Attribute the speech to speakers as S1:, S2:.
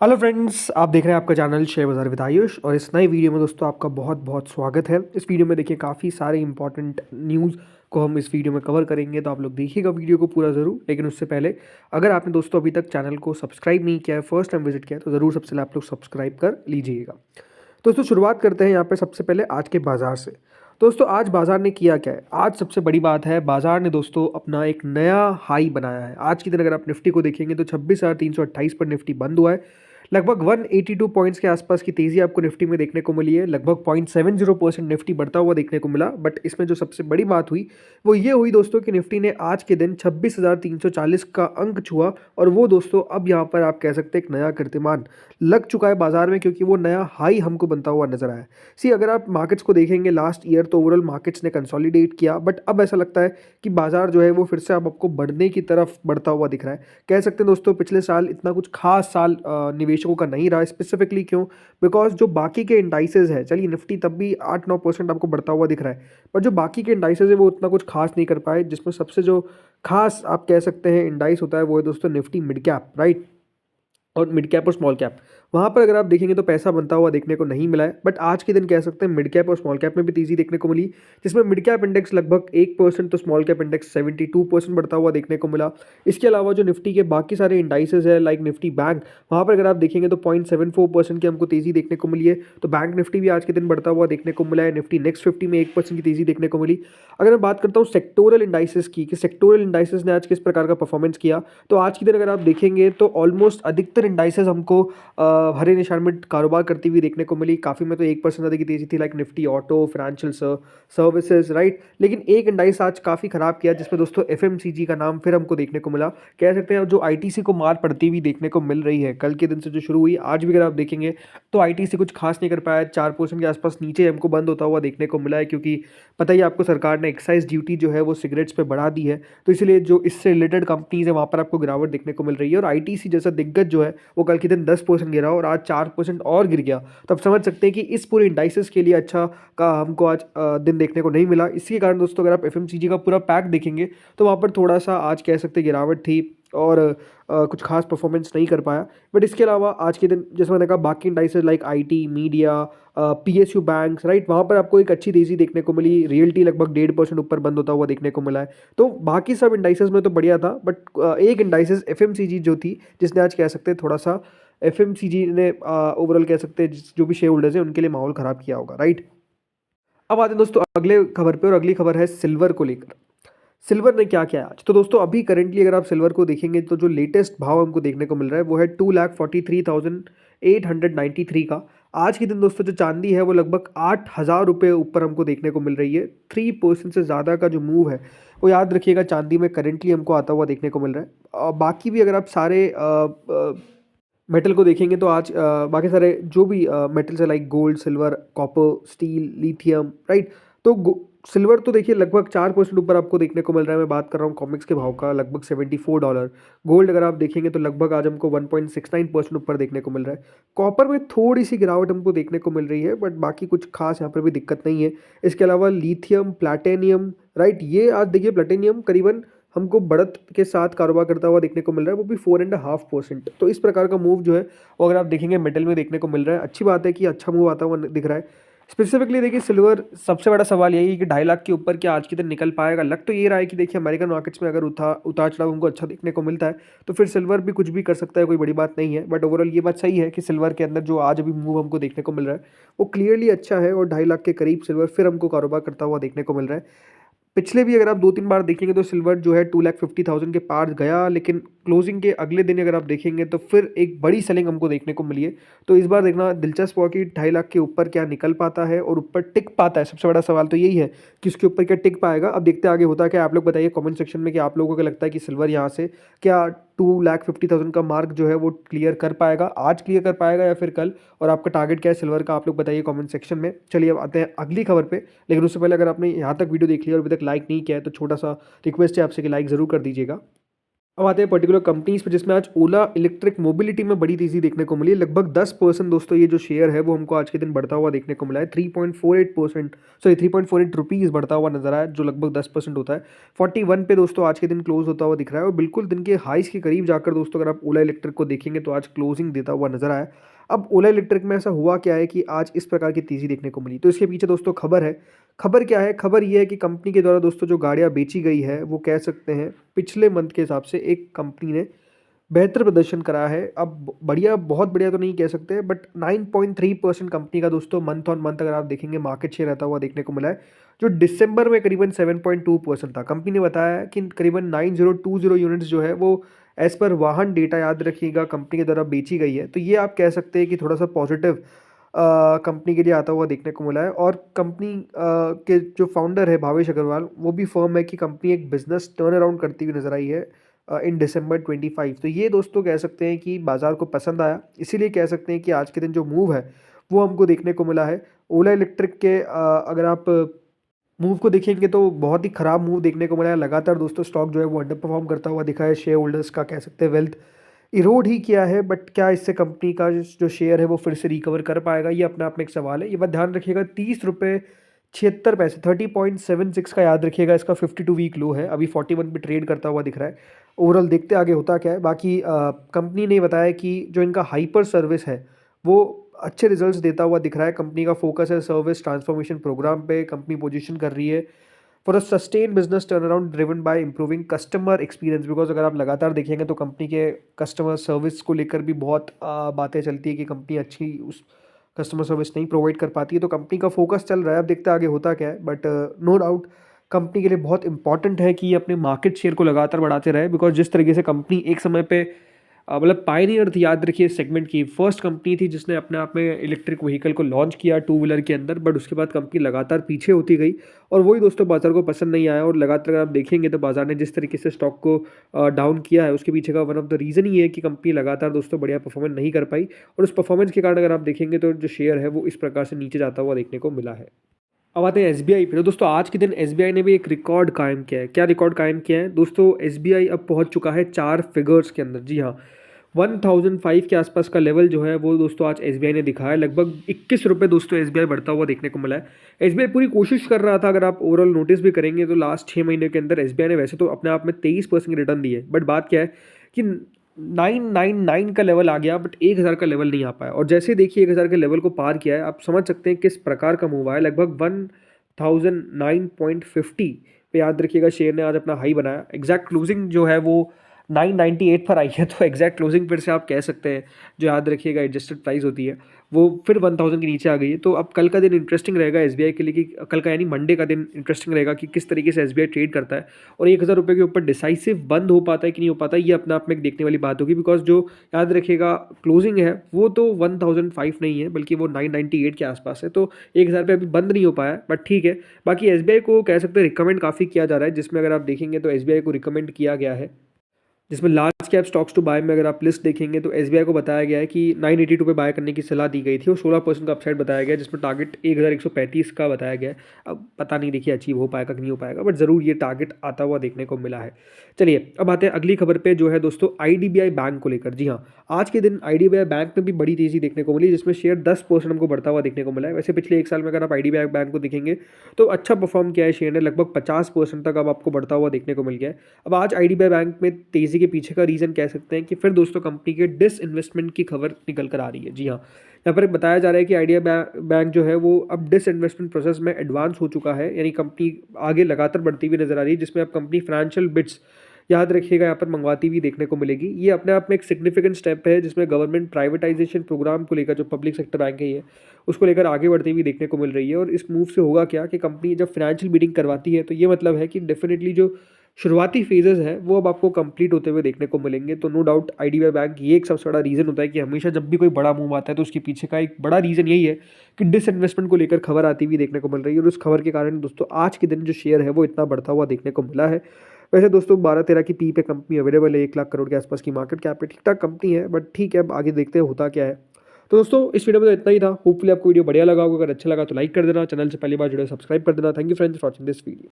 S1: Hello friends, आप देख रहे हैं आपका चैनल शेयर बाज़ार विद आयुष। और इस नई वीडियो में दोस्तों आपका बहुत बहुत स्वागत है। इस वीडियो में देखिए काफ़ी सारे इंपॉर्टेंट न्यूज़ को हम इस वीडियो में कवर करेंगे, तो आप लोग देखिएगा वीडियो को पूरा ज़रूर। लेकिन उससे पहले अगर आपने दोस्तों अभी तक चैनल को सब्सक्राइब नहीं किया है, फर्स्ट टाइम विजिट किया है, तो ज़रूर सबसे पहले आप लोग सब्सक्राइब कर लीजिएगा। दोस्तों शुरुआत करते हैं यहाँ पे सबसे पहले आज के बाज़ार से। दोस्तों आज बाज़ार ने किया क्या है, आज सबसे बड़ी बात है बाज़ार ने दोस्तों अपना एक नया हाई बनाया है। आज के दिन अगर आप निफ्टी को देखेंगे तो 26,328 पर निफ्टी बंद हुआ है। लगभग 182 पॉइंट्स के आसपास की तेज़ी आपको निफ्टी में देखने को मिली है। लगभग 0.70% निफ्टी बढ़ता हुआ देखने को मिला। बट इसमें जो सबसे बड़ी बात हुई वो ये हुई दोस्तों कि निफ्टी ने आज के दिन 26,340 का अंक छुआ। और वो दोस्तों अब यहाँ पर आप कह सकते हैं एक नया कीर्तिमान लग चुका है बाजार में, क्योंकि वो नया हाई हमको बनता हुआ नजर आया। सी अगर आप मार्केट्स को देखेंगे लास्ट ईयर तो ओवरऑल मार्केट्स ने कंसोलिडेट किया, बट अब ऐसा लगता है कि बाजार जो है वो फिर से अब आपको बढ़ने की तरफ बढ़ता हुआ दिख रहा है। कह सकते हैं दोस्तों पिछले साल इतना कुछ खास साल निवेशकों का नहीं रहा। स्पेसिफिकली क्यों? बिकॉज जो बाकी के इंडाइसेज है, चलिए निफ्टी तब भी 8-9% आपको बढ़ता हुआ दिख रहा है, पर जो बाकी के इंडाइसेज है वो उतना कुछ खास नहीं कर पाए। जिसमें सबसे जो खास आप कह सकते हैं इंडाइस होता है वो है दोस्तों निफ्टी मिड कैप, राइट। और मिड कैप और स्मॉल कैप, वहाँ पर अगर आप देखेंगे तो पैसा बनता हुआ देखने को नहीं मिला है। बट आज के दिन कह सकते हैं मिड कैप और स्मॉल कैप में भी तेजी देखने को मिली, जिसमें मिड कैप इंडेक्स लगभग 1% तो स्मॉल कैप इंडेक्स 72% बढ़ता हुआ देखने को मिला। इसके अलावा जो निफ्टी के बाकी सारे इंडाइसेज है लाइक निफ्टी बैंक, वहाँ पर अगर आप देखेंगे तो 0.74% की हमको तेजी देखने को मिली है। तो बैंक निफ्टी भी आज के दिन बढ़ता हुआ देखने को मिला है। निफ्टी नेक्स्ट 50 में 1% की तेजी देखने को मिली। अगर मैं बात करता हूँ सेक्टोरल इंडाइसेस की कि सेक्टोरल इंडाइसेस ने आज किस प्रकार का परफॉर्मेंस किया, तो आज के दिन अगर आप देखेंगे तो ऑलमोस्ट अधिकतर इंडाइसेस हमको हरे निशान में कारोबार करती हुई देखने को मिली। काफ़ी में तो 1% ज़्यादा की तेजी थी like Nifty auto, financial services, right. लेकिन एक इंडाइस आज काफ़ी खराब किया जिसमें दोस्तों एफएमसीजी का नाम फिर हमको देखने को मिला। कह सकते हैं जो आईटीसी को मार पड़ती हुई देखने को मिल रही है कल के दिन से जो शुरू हुई, आज भी अगर आप देखेंगे तो आईटीसी कुछ खास नहीं कर पाया। 4% के आसपास नीचे हमको बंद होता हुआ देखने को मिला है, क्योंकि पता ही आपको सरकार ने एक्साइज ड्यूटी जो है वो सिगरेट्स पे बढ़ा दी है। तो इसलिए जो इससे रिलेटेड कंपनीज है वहाँ पर आपको गिरावट देखने को मिल रही है। और आईटीसी जैसा दिग्गज जो है वो कल के दिन 10% गिरा और आज 4% और गिर गया। तो आप समझ सकते हैं कि इस पूरे इंडाइसेस के लिए अच्छा का हमको आज दिन देखने को नहीं मिला। इसी के कारण दोस्तों अगर आप एफएमसीजी का पूरा पैक देखेंगे तो वहाँ पर थोड़ा सा आज कह सकते हैं गिरावट थी और कुछ खास परफॉर्मेंस नहीं कर पाया। बट इसके अलावा आज के दिन जैसे मैंने कहा बाकी indices like IT, media, PSU banks, right, वहाँ पर आपको एक अच्छी तेजी देखने को मिली। रियल्टी लगभग 1.5% ऊपर बंद होता हुआ देखने को मिला है। तो बाकी सब इंडाइसेस में तो बढ़िया था, बट एक इंडाइसेस एफएमसीजी जो थी जिसने आज कह सकते हैं थोड़ा सा एफएमसीजी ने ओवरऑल कह सकते हैं जो भी शेयर होल्डर्स हैं उनके लिए माहौल खराब किया होगा, राइट। अब आते हैं दोस्तों अगले खबर पे, और अगली खबर है सिल्वर को लेकर। सिल्वर ने क्या किया आज? तो दोस्तों अभी करंटली अगर आप सिल्वर को देखेंगे तो जो लेटेस्ट भाव हमको देखने को मिल रहा है वो है 2,43,893 का। आज के दिन दोस्तों जो चांदी है वो लगभग 8,000 रुपये ऊपर हमको देखने को मिल रही है। 3% से ज़्यादा का जो मूव है वो याद रखिएगा चांदी में करंटली हमको आता हुआ देखने को मिल रहा है। बाकी भी अगर आप सारे मेटल को देखेंगे तो आज बाकी सारे जो भी मेटल्स है like gold, silver, copper, steel, lithium, right. तो सिल्वर तो देखिए लगभग 4% ऊपर आपको देखने को मिल रहा है। मैं बात कर रहा हूँ कॉमिक्स के भाव का, लगभग $74। गोल्ड अगर आप देखेंगे तो लगभग आज हमको 1.69% ऊपर देखने को मिल रहा है। कॉपर में थोड़ी सी गिरावट हमको देखने को मिल रही है, बट बाकी कुछ खास यहाँ पर भी दिक्कत नहीं है। इसके अलावा लिथियम, प्लैटिनियम, राइट, ये आज देखिए प्लैटिनियम करीबन हमको बढ़त के साथ कारोबार करता हुआ देखने को मिल रहा है, वो भी 4.5%। तो इस प्रकार का मूव जो है वो अगर आप देखेंगे मेटल में देखने को मिल रहा है। अच्छी बात है कि अच्छा मूव आता हुआ दिख रहा है। स्पेसिफिकली देखिए सिल्वर, सबसे बड़ा सवाल यही है कि 2.5 लाख के ऊपर क्या आज के दिन निकल पाएगा। लग तो ये रहा है कि देखिए अमेरिकन मार्केट्स में अगर उतार चढ़ाव हमको अच्छा देखने को मिलता है तो फिर सिल्वर भी कुछ भी कर सकता है, कोई बड़ी बात नहीं है। बट ओवरऑल ये बात सही है कि सिल्वर के अंदर जो आज अभी मूव हमको देखने को मिल रहा है वो क्लियरली अच्छा है, और 2.5 लाख के करीब सिल्वर फिर हमको कारोबार करता हुआ देखने को मिल रहा है। पिछले भी अगर आप 2-3 बार देखेंगे तो सिल्वर जो है 2,50,000 के पार गया, लेकिन क्लोजिंग के अगले दिन अगर आप देखेंगे तो फिर एक बड़ी सेलिंग हमको देखने को मिली है। तो इस बार देखना दिलचस्प हुआ कि 2.5 लाख के ऊपर क्या निकल पाता है और ऊपर टिक पाता है। सबसे बड़ा सवाल तो यही है कि उसके ऊपर क्या टिक पाएगा। अब देखते हैं आगे होता है क्या। आप लोग बताइए कमेंट सेक्शन में कि आप लोगों को क्या लगता है कि सिल्वर यहाँ से क्या 2,50,000 का मार्क जो है वो क्लियर कर पाएगा, आज क्लियर कर पाएगा या फिर कल। और आपका टारगेट क्या है सिल्वर का, आप लोग बताइए कमेंट सेक्शन में। चलिए अब आते हैं अगली खबर पे। लेकिन उससे पहले अगर आपने यहाँ तक वीडियो देख लिया और अभी तक लाइक नहीं किया है तो छोटा सा रिक्वेस्ट है आपसे कि लाइक ज़रूर कर दीजिएगा। अब आते हैं पर्टिकुलर कंपनीज पे, जिसमें आज ओला इलेक्ट्रिक मोबिलिटी में बड़ी तेजी देखने को मिली है। लगभग 10% दोस्तों ये जो शेयर है वो हमको आज के दिन बढ़ता हुआ देखने को मिला है। 3.48%, सॉरी 3.48 रुपीज़ बढ़ता हुआ नजर आया, जो लगभग 10% होता है। 41 पे दोस्तों आज के दिन क्लोज होता हुआ दिख रहा है, और बिल्कुल दिन के हाइस के करीब जाकर दोस्तों अगर आप ओला इलेक्ट्रिक को देखेंगे तो आज क्लोजिंग देता हुआ नजर आया। अब ओला इलेक्ट्रिक में ऐसा हुआ क्या है कि आज इस प्रकार की तेजी देखने को मिली, तो इसके पीछे दोस्तों खबर है। खबर क्या है? खबर ये है कि कंपनी के द्वारा दोस्तों जो गाड़ियां बेची गई है वो कह सकते हैं पिछले मंथ के हिसाब से एक कंपनी ने बेहतर प्रदर्शन करा है। अब बढ़िया, बहुत बढ़िया तो नहीं कह सकते, बट 9.3% कंपनी का दोस्तों मंथ ऑन मंथ अगर आप देखेंगे मार्केट शेयर रहता हुआ देखने को मिला है, जो दिसंबर में करीबन 7.2% था। कंपनी ने बताया है कि करीबन 9020 यूनिट्स जो है वो एज पर वाहन डेटा, याद रखिएगा, कंपनी के द्वारा बेची गई है। तो ये आप कह सकते हैं कि थोड़ा सा पॉजिटिव कंपनी के लिए आता हुआ देखने को मिला है। और कंपनी के जो फाउंडर है भावेश अग्रवाल, वो भी फर्म है कि कंपनी एक बिजनेस टर्न अराउंड करती हुई नजर आई है इन दिसंबर 25। तो ये दोस्तों कह सकते हैं कि बाजार को पसंद आया, इसीलिए कह सकते हैं कि आज के दिन जो मूव है वो हमको देखने को मिला है। ओला इलेक्ट्रिक के अगर आप मूव को देखेंगे तो बहुत ही खराब मूव देखने को मिला है। लगातार दोस्तों स्टॉक जो है वो अंडर परफॉर्म करता हुआ दिखा है। शेयर होल्डर्स का कह सकते हैं वेल्थ इरोड ही किया है, बट क्या इससे कंपनी का जो शेयर है वो फिर से रिकवर कर पाएगा, ये अपने आप में एक सवाल है। ये बात ध्यान रखिएगा, 30 रुपये 76 पैसे, 30.76 का याद रखिएगा, इसका 52 वीक लो है। अभी 41 पे ट्रेड करता हुआ दिख रहा है। ओवरऑल देखते आगे होता क्या है। बाकी कंपनी ने बताया कि जो इनका हाइपर सर्विस है वो अच्छे रिजल्ट्स देता हुआ दिख रहा है। कंपनी का फोकस है सर्विस ट्रांसफॉर्मेशन प्रोग्राम पे। कंपनी पोजीशन कर रही है for a sustain business turn around driven by improving customer experience. Because अगर आप लगातार देखेंगे तो कंपनी के कस्टमर सर्विस को लेकर भी बहुत बातें चलती है कि कंपनी अच्छी उस कस्टमर सर्विस नहीं प्रोवाइड कर पाती है। तो कंपनी का फोकस चल रहा है, अब देखते हैं आगे होता क्या है। बट नो डाउट कंपनी के लिए बहुत इंपॉर्टेंट है कि ये अपने मार्केट शेयर को लगातार बढ़ाते रहे। बिकॉज जिस तरीके से कंपनी एक समय पे मतलब पायनियर थी, याद रखिए, सेगमेंट की फर्स्ट कंपनी थी जिसने अपने आप में इलेक्ट्रिक व्हीकल को लॉन्च किया टू व्हीलर के अंदर। बट उसके बाद कंपनी लगातार पीछे होती गई, और वही दोस्तों बाजार को पसंद नहीं आया। और लगातार आप देखेंगे तो बाजार ने जिस तरीके से स्टॉक को डाउन किया है, उसके पीछे का वन ऑफ द रीज़न ही है कि कंपनी लगातार दोस्तों बढ़िया परफॉर्मेंस नहीं कर पाई। और उस परफॉर्मेंस के कारण अगर आप देखेंगे तो जो शेयर है वो इस प्रकार से नीचे जाता हुआ देखने को मिला है। अब आते हैं एसबीआई पे। तो दोस्तों आज के दिन एसबीआई ने भी एक रिकॉर्ड कायम किया है। क्या रिकॉर्ड कायम किया है दोस्तों? एसबीआई अब पहुंच चुका है 4 फिगर्स के अंदर। जी हाँ, 1005 के आसपास का लेवल जो है वो दोस्तों आज एसबीआई ने दिखाया है। लगभग 21 रुपये दोस्तों एसबीआई बढ़ता हुआ देखने को मिला है। एसबीआई पूरी कोशिश कर रहा था, अगर आप ओवरऑल नोटिस भी करेंगे तो लास्ट 6 महीने के अंदर एसबीआई ने वैसे तो अपने आप में 23% रिटर्न दिए, बट बात क्या है कि 999 का लेवल आ गया, बट 1000 का लेवल नहीं आ पाया। और जैसे देखिए 1000 के लेवल को पार किया है, आप समझ सकते हैं किस प्रकार का मूव आया। लगभग 1009.50 पे याद रखिएगा शेयर ने आज अपना हाई बनाया। एग्जैक्ट क्लोजिंग जो है वो 998 पर आई है, तो एग्जैक्ट क्लोजिंग फिर से आप कह सकते हैं, जो याद रखिएगा एडजस्टेड प्राइस होती है, वो फिर 1000 के नीचे आ गई है। तो अब कल का दिन इंटरेस्टिंग रहेगा एसबीआई के लिए, कि कल का यानी मंडे का दिन इंटरेस्टिंग रहेगा कि किस तरीके से एसबीआई ट्रेड करता है, और 1000 रुपये के ऊपर डिसाइसिव बंद हो पाता है कि नहीं हो पाता, ये अपने आप में एक देखने वाली बात होगी। बिकॉज जो याद रखिएगा क्लोजिंग है वो तो 1005 नहीं है, बल्कि वो 998 के आसपास है। तो 1000 पे अभी बंद नहीं हो पाया, बट ठीक है। बाकी एसबीआई को कह सकते हैं रिकमेंड काफ़ी किया जा रहा है, जिसमें अगर आप देखेंगे तो एसबीआई को रिकमेंड किया गया है, जिसमें large cap stocks to buy में अगर आप लिस्ट देखेंगे तो एसबीआई को बताया गया है कि 982 पे बाय करने की सलाह दी गई थी, और 16% का अपसाइड बताया गया है, जिसमें टारगेट 1135 का बताया गया है। अब पता नहीं देखिए अचीव हो पाएगा कि नहीं हो पाएगा, बट ज़रूर ये टारगेट आता हुआ देखने को मिला है। चलिए अब आते हैं अगली खबर पे, जो है दोस्तों आईडीबीआई बैंक को लेकर। जी हाँ, आज के दिन आईडीबीआई बैंक में भी बड़ी तेजी देखने को मिली, जिसमें शेयर 10% हमको बढ़ता हुआ देखने को मिला है। वैसे पिछले एक साल में अगर आप आईडीबीआई बैंक को देखेंगे तो अच्छा परफॉर्म किया है शेयर ने, लगभग 50% तक अब आपको बढ़ता हुआ देखने को मिल गया है। अब आज आईडीबीआई बैंक में तेजी के पीछे का रीज़न कह सकते हैं कि फिर दोस्तों कंपनी के डिसइन्वेस्टमेंट की खबर निकल कर आ रही है। जी हाँ, यहाँ पर बताया जा रहा है कि आइडिया बैंक जो है वो अब डिसइन्वेस्टमेंट प्रोसेस में एडवांस हो चुका है, यानी कंपनी आगे लगातार बढ़ती हुई नजर आ रही है, जिसमें अब कंपनी फाइनेंशियल बिड्स, याद रखिएगा, यहाँ पर मंगवाती हुई देखने को मिलेगी। ये अपने आप में एक सिग्निफिकेंट स्टेप है, जिसमें गवर्नमेंट प्राइवेटाइजेशन प्रोग्राम को लेकर, जो पब्लिक सेक्टर बैंक है ये, उसको लेकर आगे बढ़ती हुई देखने को मिल रही है। और इस मूव से होगा क्या कि कंपनी जब फाइनेंशियल बिडिंग करवाती है तो ये मतलब है कि डेफिनेटली जो शुरुआती फेजेस है वो अब आपको कंप्लीट होते हुए देखने को मिलेंगे। तो नो डाउट आईडीबीआई बैंक ये एक सबसे बड़ा रीज़न होता है कि हमेशा जब भी कोई बड़ा मूव आता है तो उसके पीछे का एक बड़ा रीज़न यही है कि डिसइन्वेस्टमेंट को लेकर खबर आती हुई देखने को मिल रही है, और उस खबर के कारण दोस्तों आज के दिन जो शेयर है वो इतना बढ़ता हुआ देखने को मिला है। वैसे दोस्तों 12-13 की पी पे कंपनी अवेलेबल है, 1 लाख करोड़ के आसपास की मार्केट कैप है, ठीक ठाक कंपनी है, बट ठीक है अब आगे देखते हैं होता क्या है। तो दोस्तों इस वीडियो में तो इतना ही था। होपफुली आपको वीडियो बढ़िया लगा होगा, अगर अच्छा लगा तो लाइक कर देना, चैनल से पहली बार जुड़े सब्सक्राइब कर देना। Thank you friends for watching this video.